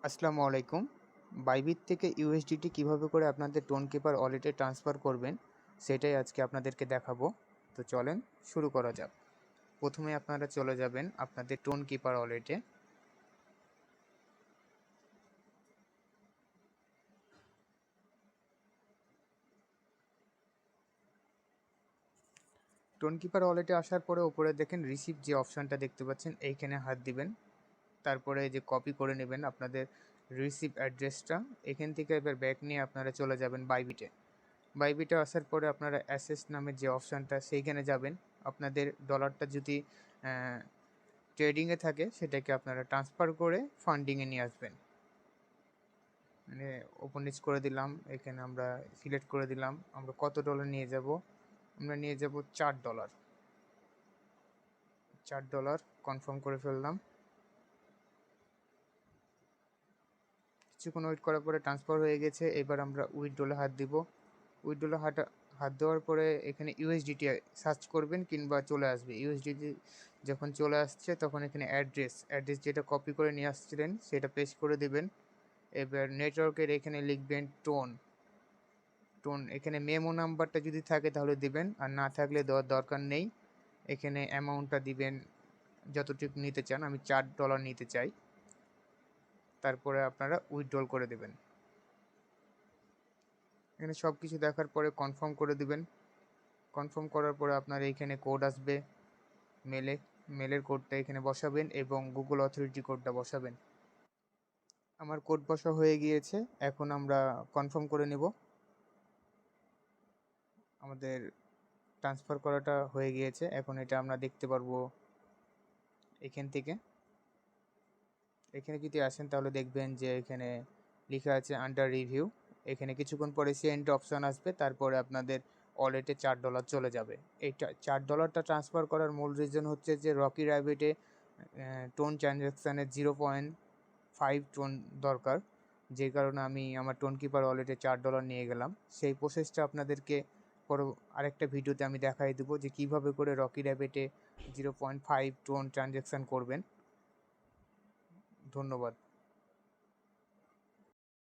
আসসালামু আলাইকুম। বাইবিট থেকে ইউএসডিটি কিভাবে করে আপনাদের টোনকিপার ওয়ালেটে ট্রান্সফার করবেন, সেটাই আজকে আপনাদেরকে দেখাবো। তো চলেন শুরু করা যাক। প্রথমে আপনারা চলে যাবেন আপনাদের টোনকিপার ওয়ালেটে। টোনকিপার ওয়ালেটে আসার পরে উপরে দেখেন রিসিভ যে অপশানটা দেখতে পাচ্ছেন, এইখানে হাত দিবেন। তারপরে যে কপি করে নেবেন আপনাদের রিসিভ অ্যাড্রেসটা। এখান থেকে এবার ব্যাক নিয়ে আপনারা চলে যাবেন বাইবিটে। বাইবিটে আসার পরে আপনারা অ্যাসেস নামের যে অপশানটা সেইখানে যাবেন। আপনাদের ডলারটা যদি ট্রেডিংয়ে থাকে সেটাকে আপনারা ট্রান্সফার করে ফান্ডিংয়ে নিয়ে আসবেন। মানে ওপেন নিচ করে দিলাম, এখানে আমরা সিলেক্ট করে দিলাম আমরা কত ডলার নিয়ে যাব। আমরা নিয়ে যাব $4। $4 কনফার্ম করে ফেললাম। কিছুক্ষণ ওয়েট করার পরে ট্রান্সফার হয়ে গেছে। এবার আমরা উইথড্রলে হাত দিব। উইথড্রলে হাত দেওয়ার পরে এখানে ইউএসডিটি সার্চ করবেন কিংবা চলে আসবে। ইউএসডিটি যখন চলে আসছে তখন এখানে অ্যাড্রেস যেটা কপি করে নিয়ে আসছিলেন সেটা পেস্ট করে দেবেন। এবার নেটওয়ার্কের এখানে লিখবেন টোন এখানে মেমো নাম্বারটা যদি থাকে তাহলে দিবেন, আর না থাকলে দেওয়ার দরকার নেই। এখানে অ্যামাউন্টটা দিবেন যতটুকু নিতে চান। আমি $4 নিতে চাই। তারপরে আপনারা উইথড্রল করে দেবেন। এখানে সব কিছু দেখার পরে কনফার্ম করে দিবেন। কনফার্ম করার পরে আপনার এইখানে কোড আসবে মেলের কোডটা এখানে বসাবেন এবং গুগল অথরিটি কোডটা বসাবেন। আমার কোড বসা হয়ে গিয়েছে। এখন আমরা কনফার্ম করে নেব। আমাদের ট্রান্সফার করাটা হয়ে গিয়েছে। এখন এটা আমরা দেখতে পারবো এখান থেকে। এখানে যদি আসেন তাহলে দেখবেন যে এখানে লেখা আছে আন্ডার রিভিউ। এখানে কিছুক্ষণ পরে সেন্ড অপশান আসবে, তারপরে আপনাদের ওয়ালেটে $4 চলে যাবে। এই $4টা ট্রান্সফার করার মূল রিজন হচ্ছে যে রকি র্যাবিটে টোন ট্রানজ্যাকশানের 0.5 টোন দরকার, যে কারণে আমি আমার টোনকিপার ওয়ালেটে $4 নিয়ে গেলাম। সেই প্রসেসটা আপনাদেরকে আরেকটা ভিডিওতে আমি দেখাই দেবো যে কীভাবে করে রকি র্যাবিটে 0.5 টোন ট্রানজ্যাকশান করবেন। ধন্যবাদ।